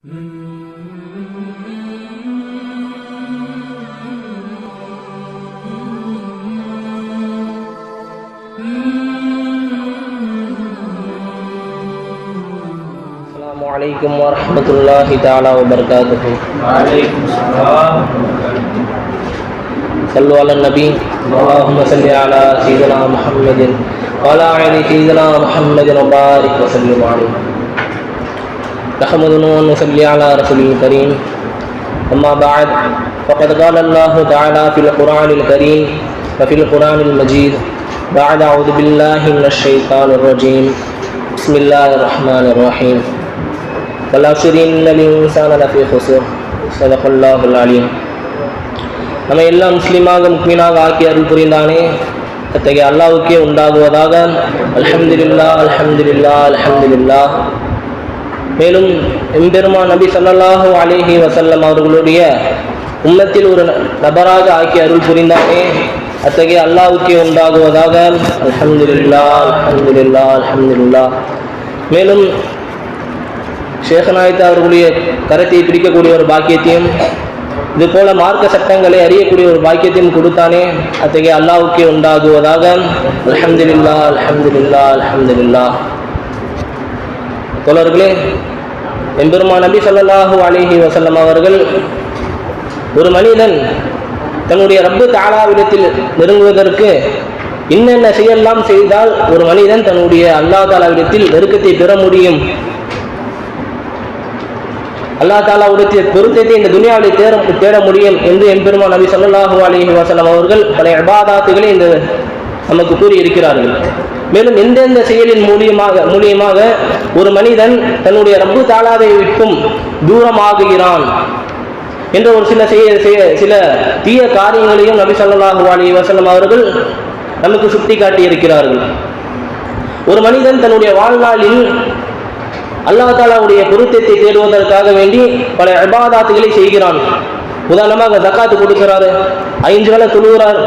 السلام عليكم ورحمة الله تعالى وبركاته. وعليكم السلام. صلوا على النبي. اللهم صل على سيدنا محمد وعلى آل سيدنا محمد وبارك وسلم عليه. نحمده ونصلي على رسوله الكريم. أما بعد فقد قال الله تعالى في القرآن الكريم وفي القرآن المجيد بعد أعوذ بالله من الشيطان الرجيم بسم الله الرحمن الرحيم والعصر إن الإنسان لفي خسر صدق الله العليم. நம்ம எல்லாம் முஸ்லீமாக முக்மீனாக ஆக்கி அருள் புரிந்தானே அத்தகைய அல்லாஹ்வுக்கே உண்டாகுவதாக. அல்ஹம்துலில்லாஹ் அல்ஹம்துலில்லாஹ் அல்ஹம்துலில்லாஹ். மேலும் எம்பெருமான் நபி ஸல்லல்லாஹு அலைஹி வஸல்லம் அவர்களுடைய உம்மத்தில் ஒரு நபராக ஆக்கி அருள் புரிந்தானே அத்தகைய அல்லாஹ்வுக்கே உண்டாகுவதாக. அல்ஹம்துலில்லாஹ் அல்ஹம்துலில்லாஹ் அல்ஹம்துலில்லாஹ். மேலும் ஷேக் நாயத் அவர்களுடைய கரத்தை பிடிக்கக்கூடிய ஒரு பாக்கியத்தையும் இது போல மார்க்க சட்டங்களை அறியக்கூடிய ஒரு பாக்கியத்தையும் கொடுத்தானே அத்தகைய அல்லாஹ்வுக்கே உண்டாகுவதாக. அல்ஹம்துலில்லாஹ் அல்ஹம்துலில்லாஹ் அல்ஹம்துலில்லாஹ். தோழர்களே, எம்பெருமான் நபி ஸல்லல்லாஹு அலைஹி வஸல்லம் அவர்கள் ஒரு மனிதன் தன்னுடைய ரப்பு தஆலாவிடத்தில் நெருங்குவதற்கு என்னென்ன செய்யலாம் செய்தால் ஒரு மனிதன் தன்னுடைய அல்லாஹ் தஆலாவிடத்தில் நெருக்கத்தை பெற முடியும், அல்லாஹ் தஆலாவுடைய பொருத்தத்தை இந்த துனியாவில் தேட முடியும் என்று எம்பெருமான் நபி ஸல்லல்லாஹு அலைஹி வஸல்லம் அவர்கள் பல இபாதத்துகளை இந்த நமக்கு கூறி இருக்கிறார்கள். மேலும் எந்தெந்த செயலின் மூலியமாக ஒரு மனிதன் தன்னுடைய ரப்பு தஆலாவை விட்டும் தூரமாகுகிறான் என்ற ஒரு சில தீய காரியங்களையும் நபி ஸல்லல்லாஹு அலைஹி வஸல்லம் அவர்கள் நமக்கு சுட்டி காட்டி இருக்கிறார்கள். ஒரு மனிதன் தன்னுடைய வாழ்நாளில் அல்லாஹ் தஆலாவுடைய பொருத்தத்தை தேடுவதற்காக வேண்டி பல இபாதத்துகளை செய்கிறான். உதாரணமாக ஜகாத்து கொடுக்கிறாரு, 5 வேளை தொழுகிறார்.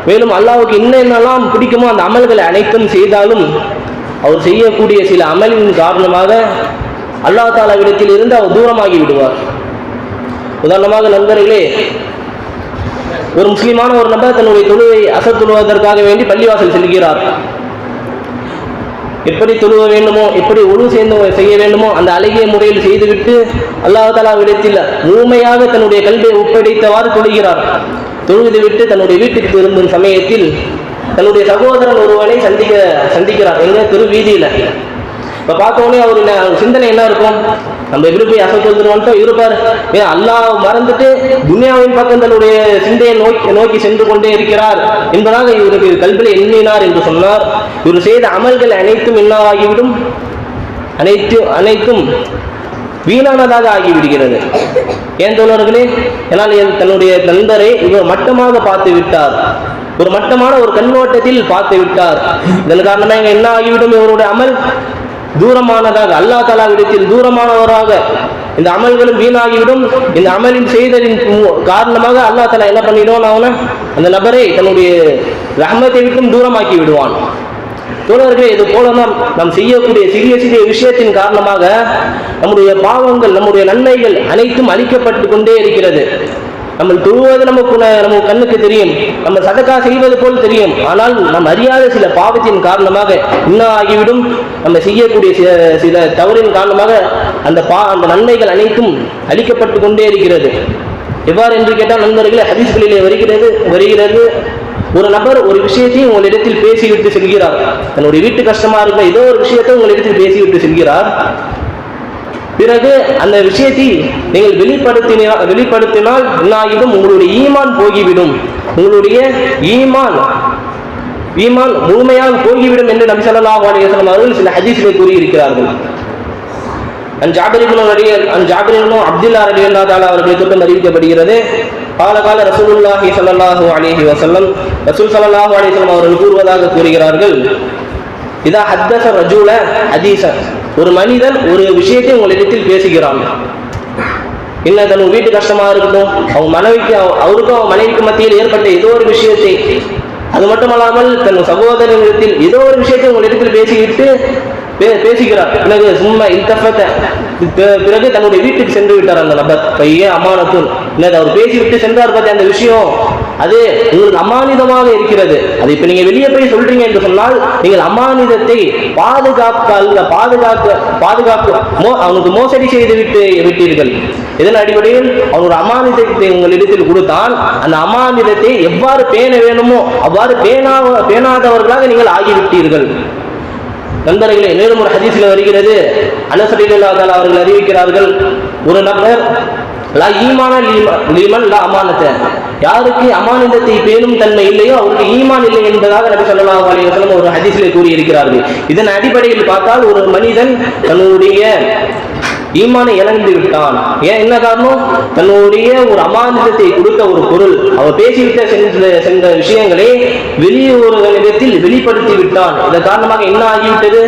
மேலும் அல்லாஹ்வுக்கு என்னென்னலாம் பிடிக்குமோ அந்த அமல்களை அனைத்தும் செய்தாலும் அவர் செய்யக்கூடிய சில அமலின் காரணமாக அல்லாஹ் தஆலாவிடத்தில் இருந்து அவர் தூரமாகி விடுவார். உதாரணமாக நண்பர்களே, ஒரு முஸ்லிமான ஒரு நபர் தன்னுடைய தொழுவை அசர் தொழுவதற்காக வேண்டி பள்ளிவாசல் செல்கிறார். எப்படி தொழுவ வேண்டுமோ, எப்படி ஒழு செய்ய வேண்டுமோ அந்த அழகிய முறையில் செய்துவிட்டு அல்லாஹ் தஆலாவிடத்தில் முழுமையாக தன்னுடைய கல்வியை ஒப்படைத்தவாறு தொழுகிறார். தொழுது விட்டு தன்னுடைய வீட்டுக்கு திரும்பும் சமயத்தில் தன்னுடைய சகோதரன் ஒருவனை சந்திக்கிறார் எங்க தெரு வீதியில. இப்ப பார்த்தோன்னே அவர் சிந்தனை என்ன இருக்கும், நம்ம எப்படி போய் அசர் தொழுதுருவோம்ட்டு இருப்பார். ஏன் அல்லாஹ் மறந்துட்டு துனியாவின் பக்கம் தன்னுடைய சிந்தையை நோக்கி சென்று கொண்டே இருக்கிறார் என்பதாக இவருக்கு கல்வியை எண்ணினார் என்று சொன்னார். இவர் செய்த அமல்கள் அனைத்தும் என்னவாகிவிடும், அனைத்தும் வீணானதாக ஆகிவிடுகிறது. ஏன் தோழர்களே, ஏன்னால் தன்னுடைய நண்பரை இவர் மட்டமாக பார்த்து விட்டார், ஒரு மட்டமான ஒரு கண்ணோட்டத்தில் பார்த்து விட்டார். இதன் காரணமாக என்ன ஆகிவிடும், இவருடைய அமல் தூரமானதாக, அல்லாஹ் தஆலாவிடத்தில் தூரமானவராக இந்த அமல்களும் வீணாகிவிடும். இந்த அமலின் செய்தலின் காரணமாக அல்லாஹ் தஆலா என்ன பண்ணிடுவான், அந்த நபரை தன்னுடைய ரஹ்மத்தை விட்டும் தூரமாக்கி விடுவான். தோழர்களே, இது போல நாம் செய்யக்கூடிய சிறிய சிறிய விஷயத்தின் காரணமாக நம்முடைய பாவங்கள், நம்முடைய நன்மைகள் அனைத்தும் அழிக்கப்பட்டு கொண்டே இருக்கிறது. நம்ம தொழுவது நம்ம கண்ணுக்கு தெரியும், நம்ம சதக்கா செய்வது போல் தெரியும். ஆனால் நாம் அறியாத சில பாவத்தின் காரணமாக என்ன ஆகிவிடும், நம்ம செய்யக்கூடிய சில தவறின் காரணமாக அந்த நன்மைகள் அனைத்தும் அழிக்கப்பட்டு கொண்டே இருக்கிறது. எவ்வாறு என்று கேட்டால் நண்பர்களே, ஹதீஸ்களிலே வருகிறது ஒரு நபர் ஒரு விஷயத்தை உங்களிடத்தில் பேசிவிட்டு செல்கிறார். தன்னுடைய வீட்டு கஷ்டமா இருக்கிற ஏதோ ஒரு விஷயத்தை உங்களிடத்தில் பேசிவிட்டு செல்கிறார். பிறகு அந்த விஷயத்தை நீங்கள் வெளிப்படுத்தினால் என்னாகிடும், உங்களுடைய ஈமான் போகிவிடும், உங்களுடைய ஈமான் முழுமையாக போகிவிடும் என்று நபி ஸல்லல்லாஹு அலைஹி வஸல்லம் அவர்கள் சில ஹதீஸ்களை கூறியிருக்கிறார்கள். ஜாபிர் இப்னு அப்துல்லாஹ் ரலியல்லாஹு தஆலா அவர்களை தொட்டு அறிவிக்கப்படுகிறது. கால ரசூலுல்லாஹி ஸல்லல்லாஹு அலைஹி வஸல்லம், ரசூல் ஸல்லல்லாஹு அலைஹி வஸல்லம் அவர்கள் கூறுவதாக கூறுகிறார்கள், இதா ஹத்தஸ ரஜுல ஹதீஸன், ஒரு மனிதன் ஒரு விஷயத்தை உங்களிடத்தில் பேசுகிறான். என்ன, தன் வீட்டு கஷ்டமா இருக்கட்டும், அவருக்கும் மனைவிக்கு மத்தியில் ஏற்பட்ட ஏதோ ஒரு விஷயத்தை, அது மட்டுமல்லாமல் தன் சகோதரனிடத்தில் ஏதோ ஒரு விஷயத்தை உங்களிடத்தில் பேசிவிட்டு பேசுகிறார். பிறகு சும்மா இல்தஃபத பிறகு தன்னுடைய வீட்டுக்கு சென்று விட்டார் அந்த நபர். பையன் அமானத்தும் என்னது அவர் பேசிவிட்டு சென்றார் பார்த்து அந்த விஷயம் அது உங்களுக்கு அமானிதமாக இருக்கிறது. அது இப்ப நீங்க வெளியே போய் சொல்றீங்க என்று சொன்னால் நீங்கள் அமானிதத்தை பாதுகாப்பு அவனுக்கு மோசடி செய்து விட்டீர்கள். இதன் அடிப்படையில் அவனோட அமானிதத்தை உங்களிடத்தில் கொடுத்தால் அந்த அமானிதத்தை எவ்வாறு பேண வேணுமோ அவ்வாறு பேணாதவர்களாக நீங்கள் ஆகிவிட்டீர்கள். நண்பர்களே, மேலும் ஒரு ஹதீஸில் வருகிறது, அனஸ் ரலியல்லாஹு தஆலா அவர்கள் அறிவிக்கிறார்கள், ஒரு நபர் லா ஈமான லீமன் லா அமானத, யாருக்கு அமானிதத்தை பேணும் தன்மை இல்லையோ அவருக்கு ஈமான் இல்லை என்பதாக நபி ஸல்லல்லாஹு அலைஹி வஸல்லம் ஒரு ஹதீஸிலே கூறியிருக்கிறார்கள். இதன் அடிப்படையில் பார்த்தால் ஒரு மனிதன் தன்னுடைய ஈமானை இழந்து விட்டான். ஏன், என்ன காரணம்? தன்னுடைய ஒரு அமானிதத்தை கொடுத்த ஒரு பொருள் அவர் பேசிவிட்ட சென்ற விஷயங்களை வெளியூர்களிடத்தில் வெளிப்படுத்தி விட்டான். இதன் காரணமாக என்ன ஆகிவிட்டது?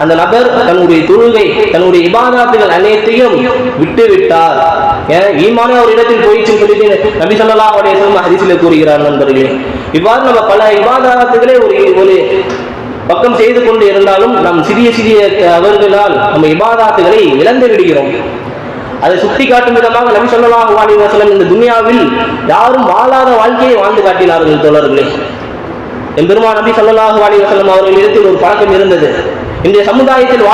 அந்த நபர் தன்னுடைய தொழுகை தன்னுடைய இபாதத்துகள் அனைத்தையும் விட்டு விட்டார். ஏன், ஈமானே அவர் இடத்தில் போயிடுச்சுன்னு சொல்லிட்டு நபி ஸல்லல்லாஹு அலைஹி வஸல்லம் ஹதீஸில் கூறுகிறார். நண்பர்களே, இவ்வாறு நம்ம பல இபாதத்துகளே ஒரு பக்கம் செய்து கொண்டு இருந்தாலும் நாம் சிறிய சிறிய தவறுகளால் நம்ம இபாதத்துகளை இழந்து விடுகிறோம். அதை சுட்டி காட்டும் விதமாக நபி ஸல்லல்லாஹு அலைஹி வஸல்லம் இந்த துன்யாவில் யாரும் வாழாத வாழ்க்கையை வாழ்ந்து காட்டினார்கள். தோழர்களே, எம்பெருமான் நபி ஸல்லல்லாஹு அலைஹி வஸல்லம் அவர்களிடத்தில் ஒரு பழக்கம் இருந்தது. இன்றைய சமுதாயத்தில்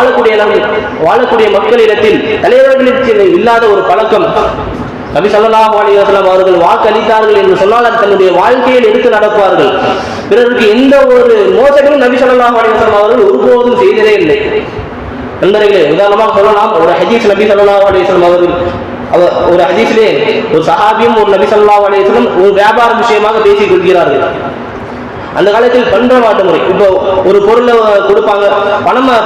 வாழக்கூடிய மக்களிடத்தில் தலைவர்களிடத்தில் இல்லாத ஒரு பழக்கம். நபி ஸல்லல்லாஹு அலைஹி வஸல்லம் அவர்கள் வாக்களித்தார்கள் என்று சொன்னால் அது தன்னுடைய வாழ்க்கையில் எடுத்து நடப்பார்கள். பிறருக்கு எந்த ஒரு மோசடியும் நபி ஸல்லல்லாஹு அலைஹி வஸல்லம் அவர்கள் ஒருபோதும் செய்ததே இல்லை. நண்பர்களே, உதாரணமாக சொல்லலாம், ஒரு ஹதீஸ் நபி ஸல்லல்லாஹு அலைஹி வஸல்லம் அவர்கள் ஒரு ஹதீஸிலே ஒரு சஹாபியும் ஒரு நபி ஸல்லல்லாஹு அலைஹி வஸல்லம் ஒரு வியாபார விஷயமாக பேசிக் கொள்கிறார்கள். அந்த காலத்தில் பண்டமாட்டு முறை, இப்போ ஒரு பொருளை கொடுப்பாங்க,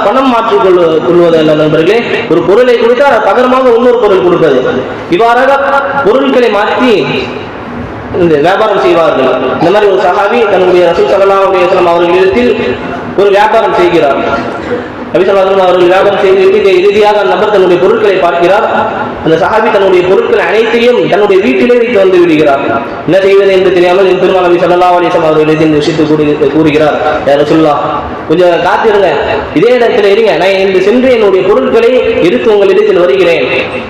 பணம் மாற்றிக் கொள்வது அல்ல நண்பர்களே, ஒரு பொருளை கொடுத்தா பகரமாக இன்னொரு பொருள் கொடுப்பது. இவ்வாறாக பொருட்களை மாற்றி இந்த வியாபாரம் செய்வார்கள். இந்த மாதிரி ஒரு சஹாபி தன்னுடைய ரசூல் ஸல்லல்லாஹு அலைஹி வஸல்லம் அவர்களிடத்தில் ஒரு வியாபாரம் செய்கிறார். நபி ஸல்லல்லாஹு அலைஹி வஸல்லம் அவர்கள் வியாபாரம் செய்துவிட்டு இறுதியாக அந்த நபர் தன்னுடைய பொருட்களை பார்க்கிறார். அந்த சஹாபி தன்னுடைய பொருட்கள் அனைத்தையும் தன்னுடைய வீட்டிலே வைத்து வந்து விடுகிறார். என்ன செய்வது என்று தெரியாமல் என் பெருமாள் நபி ஸல்லல்லாஹு அலைஹி வஸல்லம் அவர்கள் இந்த விஷயத்தை கூறுகிறார், யா ரசூலுல்லாஹ், கொஞ்சம் காத்திருங்க, இதே இடத்துல இருங்க, நான் இன்று சென்று என்னுடைய பொருட்களை எடுத்து உங்களிடத்தில் வருகிறேன்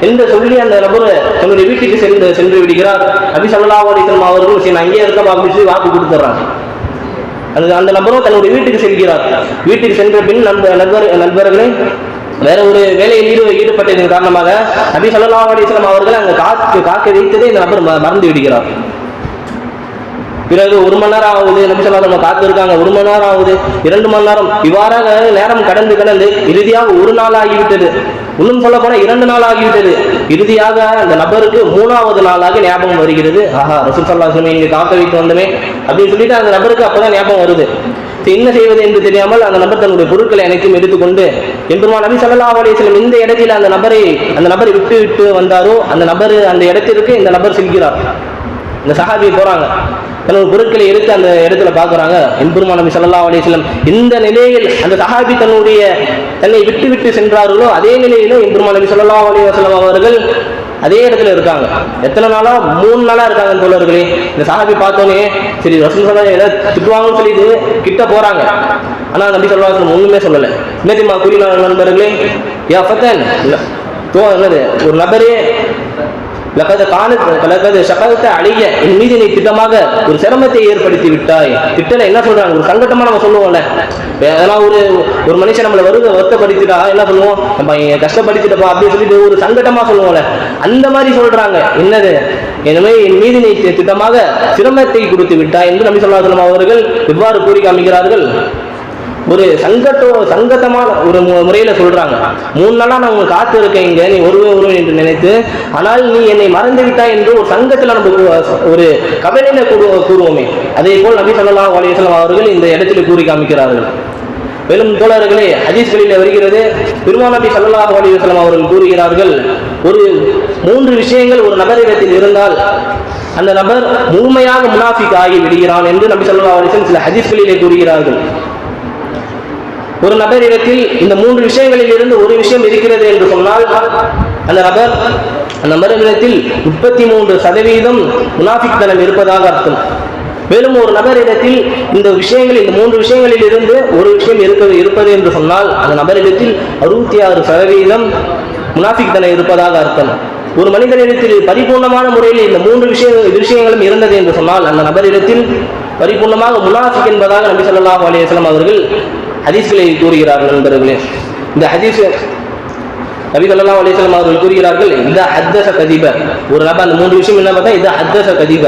என்று சொல்லி அந்த நபர் தன்னுடைய வீட்டுக்கு சென்று விடுகிறார். நபி ஸல்லல்லாஹு அலைஹி வஸல்லம் அவர்கள் சரி நான் அங்கேயே இருக்க அப்படின்னு சொல்லி வாக்கு கொடுத்துட்றாங்க. அந்த நபரும் தன்னுடைய வீட்டுக்கு செல்கிறார். வீட்டுக்கு சென்ற பின் நண்பர்களை வேற ஒரு வேலையில் ஈடுபட்டதன் காரணமாக நபி ஸல்லல்லாஹு அலைஹி வஸல்லம் அவர்கள் அங்கே காக்க வைத்ததே இந்த நபர் மறந்து விடுகிறார். பிறகு 1 மணி நேரம் ஆகுது, நபி ஸல்லல்லாஹு அலைஹி வஸல்லம் காத்து இருக்காங்க, 1 மணி நேரம் ஆகுது, 2 மணி நேரம், இவ்வாறாக நேரம் கடந்து இறுதியாக 1 நாள் ஆகிவிட்டது. இன்னும் சொல்ல போனா 2 நாள் ஆகிவிட்டது. இறுதியாக அந்த நபருக்கு 3வது நாளாக ஞாபகம் வருகிறது, ஆஹா ரசூல் ஸல்லல்லாஹு அலைஹி வஸல்லம் இங்கே காக்க வைத்து வந்தமே அப்படின்னு சொல்லிட்டு அந்த நபருக்கு அப்பதான் ஞாபகம் வருது. என்ன செய்வது என்று தெரியாமல் அந்த நபர் தன்னுடைய பொருட்களை அனைத்தும் எடுத்துக்கொண்டு எம்பெருமான் நபி ஸல்லல்லாஹு அலைஹி வஸல்லம் இந்த இடத்தில் அந்த நபரை விட்டு வந்தாரோ அந்த இடத்திற்கு இந்த நபர் செல்கிறார். இந்த சஹாபி போறாங்க, தன்னுடைய பொருட்களை எடுத்து அந்த இடத்துல பார்க்குறாங்க. எம்பெருமான் நபி ஸல்லல்லாஹு அலைஹி வஸல்லம் இந்த நிலையில் அந்த சஹாபி தன்னை விட்டு சென்றார்களோ அதே நிலையில எம்பெருமான் நபி ஸல்லல்லாஹு அலைஹி வஸல்லம் அவர்கள் அதே இடத்துல இருக்காங்க. எத்தனை நாளா? 3 நாளா இருக்காங்க தோழர்களே. இந்த சஹாபி பார்த்தோன்னே சரி ரசூல் ஸல்லல்லாஹு அலைஹி வஸல்லம் திட்டுவாங்கன்னு சொல்லிட்டு கிட்ட போறாங்க. ஆனா நபி ஸல்லல்லாஹு அலைஹி வஸல்லம் ஒண்ணுமே சொல்லலை. என்னதிமா கூறினார் நண்பர்களே, யா ஃபதன், என்னது ஒரு நபரே என் மீது நீ திட்டமாக ஒரு சிரமத்தை ஏற்படுத்தி விட்டாய். திட்டல என்ன சொல்றாங்க, ஒரு சங்கட்டமா நம்ம சொல்லுவோம்ல, அதெல்லாம் ஒரு மனுஷன் நம்மளை வருத்தப்படுத்திட்டா என்ன சொல்லுவோம், நம்ம கஷ்டப்படுத்திட்டப்பா அப்படின்னு சொல்லிட்டு ஒரு சங்கட்டமா சொல்லுவோம்ல, அந்த மாதிரி சொல்றாங்க. என்னது, எனவே என் மீது நீ திட்டமாக சிரமத்தை கொடுத்து விட்டாய் என்று நபி ஸல்லல்லாஹு அலைஹி வஸல்லம் அவர்கள் எவ்வாறு கூறி காமிக்கிறார்கள். ஒரு சங்கட்டமான ஒரு முறையில சொல்றாங்க. 3 நாளா நான் உங்களுக்கு காத்து இருக்கேன் இங்க, நீ வருவேன் என்று நினைத்து, ஆனால் நீ என்னை மறந்து விட்டாய் என்று ஒரு சங்கத்துல நம்ம ஒரு கவலையில கூறுவோமே, அதே போல் நபி ஸல்லல்லாஹு அலைஹி வஸல்லம் அவர்கள் இந்த இடத்துல கூறி காமிக்கிறார்கள். மேலும் தோழர்களே, ஹதீஸ்களில் வருகிறது, பெருமாள் நபி ஸல்லல்லாஹு அலைஹி வஸல்லம் அவர்கள் கூறுகிறார்கள், ஒரு 3 விஷயங்கள் ஒரு நபரிடத்தில் இருந்தால் அந்த நபர் முழுமையாக முனாஃபிக் ஆகி விடுகிறான் என்று நபி ஸல்லல்லாஹு அலைஹி வஸல்லம் சில ஹதீஸ்களிலே கூறுகிறார்கள். ஒரு நபரிடத்தில் இந்த 3 விஷயங்களில் இருந்து ஒரு விஷயம் இருக்கிறது என்று சொன்னால் அந்த நபரிடத்தில் 33% முனாஃபிக் தனம் இருப்பதாக அர்த்தம். மேலும் ஒரு நபரிடத்தில் இந்த 3 விஷயங்களில் இருந்து ஒரு விஷயம் இருப்பது என்று சொன்னால் அந்த நபரிடத்தில் 66% முனாஃபிக் தன்னை இருப்பதாக அர்த்தம். ஒரு மனிதனிடத்தில் பரிபூர்ணமான முறையில் இந்த மூன்று விஷயங்களும் இருந்தது என்று சொன்னால் அந்த நபரிடத்தில் பரிபூர்ணமாக முனாஃபிக் என்பதாக நபி ஸல்லல்லாஹு அலைஹி வஸல்லம் அவர்கள் ஹதீஸ்களை கூறுகிறார்கள். நண்பர்களே, இந்த ஹதீஸ் நபி ஸல்லல்லாஹு அலைஹி வஸல்லம் அவர்கள் கூறுகிறார்கள், இதா ஹத்தஸ கதிப. ஒரு நபர் அந்த மூன்று விஷயம் என்ன பார்த்தா, இதா ஹத்தஸ கதிப.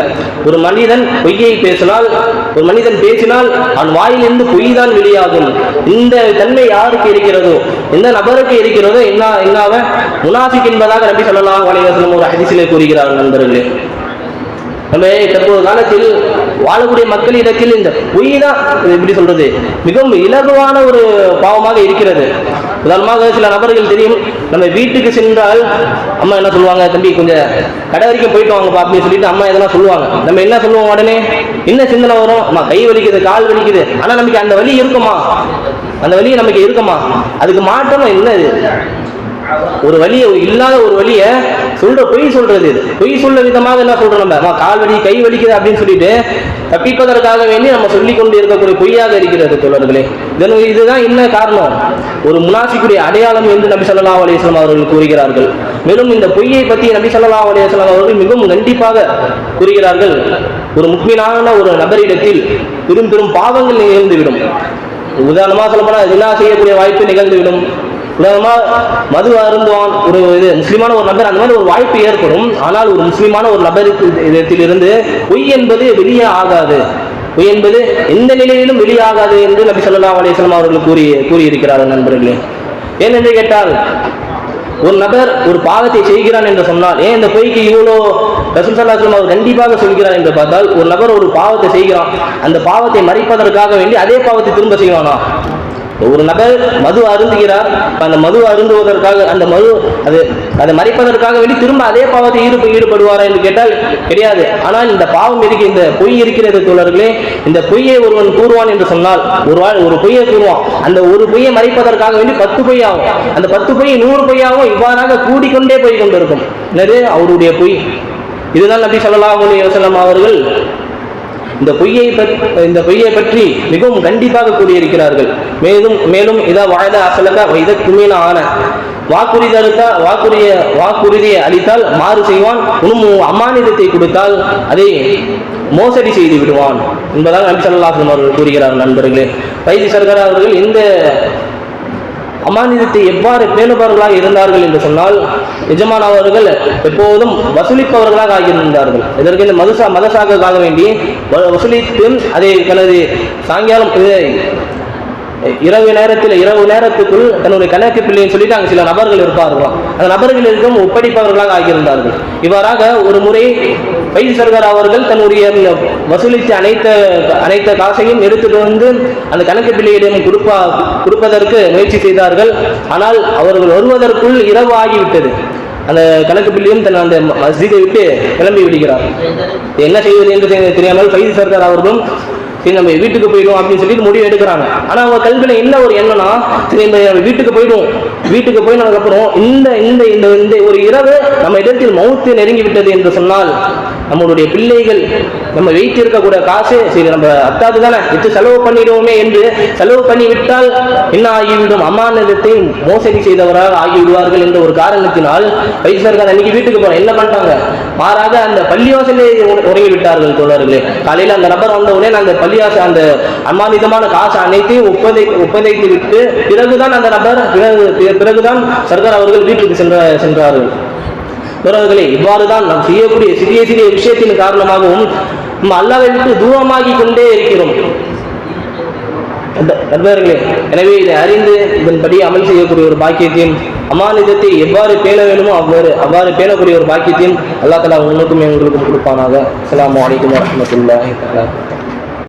ஒரு மனிதன் பொய்யை பேசினால், ஒரு மனிதன் பேசினால் அவன் வாயிலிருந்து பொய் தான் வெளியாகும். இந்த தன்மை யாருக்கு இருக்கிறதோ, எந்த நபருக்கு இருக்கிறதோ என்னாவ முனாஃபிக் என்பதாக நபி ஸல்லல்லாஹு அலைஹி வஸல்லம் ஒரு ஹதீஸிலே கூறுகிறார்கள். நண்பர்களே, நம்ம தற்போது காலத்தில் வாழக்கூடிய மக்களிடத்தில் இந்த பொய் தான் எப்படி சொல்றது மிகவும் இலகுவான ஒரு பாவமாக இருக்கிறது. உதாரணமாக சில நபர்கள் தெரியும், நம்ம வீட்டுக்கு சென்றால் அம்மா என்ன சொல்லுவாங்க, தம்பி கொஞ்சம் கடை வரைக்கும் போயிட்டு வாங்கப்பா அப்படின்னு சொல்லிட்டு அம்மா எதனா சொல்லுவாங்க. நம்ம என்ன சொல்லுவோம், உடனே என்ன சிந்தனை வரும், அம்மா கை வலிக்குது கால் வலிக்குது, ஆனா நமக்கு அந்த வலி இருக்குமா, அந்த வலி நமக்கு இருக்குமா? அதுக்கு மாற்றம் என்னது, ஒரு வலிய இல்லாத ஒரு வலிய சொல்ற பொய் சொல்றது. இது பொய் சொல்ற விதமாக என்ன சொல்றோம், நம்ம கால் வலி கை வலிக்குது அப்படின்னு சொல்லிட்டு தப்பிப்பதற்காக வேண்டி நம்ம சொல்லிக் கொண்டு இருக்கக்கூடிய பொய்யாக இருக்கிறது தோழர்களே. இதுதான் என்ன காரணம், ஒரு முனாஃபிக்குடைய அடையாளம் என்று நபி ஸல்லல்லாஹு அலைஹி வஸல்லம் அவர்கள் கூறுகிறார்கள். மேலும் இந்த பொய்யை பற்றி நபி ஸல்லல்லாஹு அலைஹி வஸல்லம் அவர்கள் மிகவும் கண்டிப்பாக கூறுகிறார்கள். ஒரு முக்மீனான ஒரு நபரிடத்தில் பெரும் பெரும் பாவங்கள் நிகழ்ந்துவிடும். உதாரணமாக சொல்லப்போனால் தினா செய்யக்கூடிய வாய்ப்பு நிகழ்ந்துவிடும். உதாரணமாக மது அருந்துவான் ஒரு முஸ்லிமான ஒரு நபர், அந்த மாதிரி ஒரு வாய்ப்பு ஏற்படும். ஆனால் ஒரு முஸ்லிமான ஒரு நபரிடத்திலிருந்து பொய் என்பது வெளியே ஆகாது, பொய் என்பது எந்த நிலையிலும் வெளியாகாது என்று நபி ஸல்லல்லாஹு அலைஹி வஸல்லம் அவர்கள் கூறியிருக்கிறார்கள். நண்பர்களே, ஏனென்று கேட்டால் ஒரு நபர் ஒரு பாவத்தை செய்கிறான் என்று சொன்னால், ஏன் இந்த பொய்க்கு இவ்வளோ ரசூல் ஸல்லல்லாஹு அலைஹி வஸல்லம் அவர் கண்டிப்பாக சொல்கிறார் என்று பார்த்தால், ஒரு நபர் ஒரு பாவத்தை செய்கிறான், அந்த பாவத்தை மறைப்பதற்காக வேண்டி அதே பாவத்தை திரும்ப செய்வானா? ஒரு நபர் மது அருந்துகிறார், அந்த மது அருந்துவதற்காக அந்த மது அதை மறைப்பதற்காக வேண்டி திரும்ப அதே பாவத்தை ஈடுபடுவாரா என்று கேட்டால் கிடையாது. ஆனால் இந்த பாவம் இந்த பொய் இருக்கிறது தோழர்களே. இந்த பொய்யை ஒருவன் கூறுவான் என்று சொன்னால், ஒரு பொய்யை கூறுவான், அந்த ஒரு பொய்யை மறைப்பதற்காக வேண்டி 10 பொய் ஆகும். அந்த 10 பொய் 100 பொய்யாகவும் இவ்வாறாக கூடிக்கொண்டே போய் கொண்டிருக்கும். எனவே அவருடைய பொய் இதுதான் நபி ஸல்லல்லாஹு அலைஹி வஸல்லம் அவர்கள் இந்த பொய்யை பற்றி மிகவும் கண்டிப்பாக கூறியிருக்கிறார்கள். மேலும் இதா வாழ அசலக இதை குமீன ஆன வாக்குறுதியை அளித்தால் மாறு செய்வான், அமானிதத்தை கொடுத்தால் அதை மோசடி செய்து விடுவான் என்பதாக நபி ஸல்லல்லாஹு அலைஹி வஸல்லம் அவர்கள் கூறுகிறார்கள். நண்பர்களே, ஃபைஸி சர்கார் அவர்கள் இந்த அமானிதத்தை எவ்வாறு பேணுபவர்களாக இருந்தார்கள் என்று சொன்னால், எஜமான் அவர்கள் எப்போதும் வசூலிப்பவர்களாக ஆகியிருந்தார்கள். இதற்கு இந்த மதசாக்காக வேண்டி வசூலித்து அதை தனது சாயங்காலம் இரவு நேரத்துக்குள் தன்னுடைய கணக்கு பிள்ளைன்னு சொல்லிட்டு அங்கே சில நபர்கள் இருப்பார்களாம். அந்த நபர்களிடம் ஒப்படைப்பவர்களாக ஆகியிருந்தார்கள். இவ்வாறாக ஒரு முறை ஃபைஸி சர்கார் அவர்கள் தன்னுடைய வசூலித்து அனைத்த காசையும் எடுத்துட்டு வந்து அந்த கணக்கு பிள்ளையிடம் கொடுப்பதற்கு முயற்சி செய்தார்கள். ஆனால் அவர்கள் வருவதற்குள் இரவு ஆகிவிட்டது. அந்த கணக்கு பிள்ளையும் அந்த மஸ்ஜிதை விட்டு கிளம்பி விடுகிறார். என்ன செய்வது என்று தெரியாமல் ஃபைஸி சர்கார் அவர்களும் சரி நம்ம வீட்டுக்கு போயிடுவோம் அப்படின்னு சொல்லிட்டு முடிவு எடுக்கிறாங்க. ஆனால் அவங்க கல்வியில என்ன ஒரு எண்ணம்னா, சரி நம்ம வீட்டுக்கு போயினதுக்கப்புறம் இந்த ஒரு இரவு நம்ம இடத்தில் மௌத்து நெருங்கி விட்டது என்று சொன்னால், நம்மளுடைய பிள்ளைகள் நம்ம வைத்திருக்கக்கூடிய காசு சரி நம்ம அத்தாது தானே எடுத்து செலவு பண்ணிடுவோமே என்று செலவு பண்ணிவிட்டால் என்ன ஆகிவிடும், அமானிதத்தை மோசடி செய்தவராக ஆகிவிடுவார்கள் என்ற ஒரு காரணத்தினால் ஃபைஸி சர்கார் அன்னைக்கு வீட்டுக்கு போறோம் என்ன பண்ணிட்டாங்க, மாறாக அந்த பள்ளிவாசலே உறங்கி விட்டார்கள் தோழர்களே. காலையில் அந்த நபர் வந்த உடனே அந்த பள்ளிவாசல் அந்த அமானிதமான காசு அனைத்தையும் ஒப்படைத்து விட்டு பிறகுதான் அந்த நபர் பிறகுதான் சர்கார் அவர்கள் வீட்டுக்கு சென்றார்கள். தோழர்களே, இவ்வாறுதான் நாம் செய்யக்கூடிய சிறிய சிறிய விஷயத்தின் காரணமாகவும் நம்ம அல்லாஹ்வை விட்டு தூரமாகி கொண்டே இருக்கிறோம் நண்பர்களே. எனவே இதை அறிந்து இதன்படி அமல் செய்யக்கூடிய ஒரு பாக்கியத்தையும், அமானிதத்தை எவ்வாறு பேண வேண்டுமோ அவ்வாறு பேணக்கூடிய ஒரு பாக்கியத்தையும் அல்லாஹ் தஆலா உங்களுக்கும் எங்களுக்கும் கொடுப்பானாக. அஸ்ஸலாமு அலைக்கும் வரஹ்மத்துல்லாஹி வபரகாத்துஹு.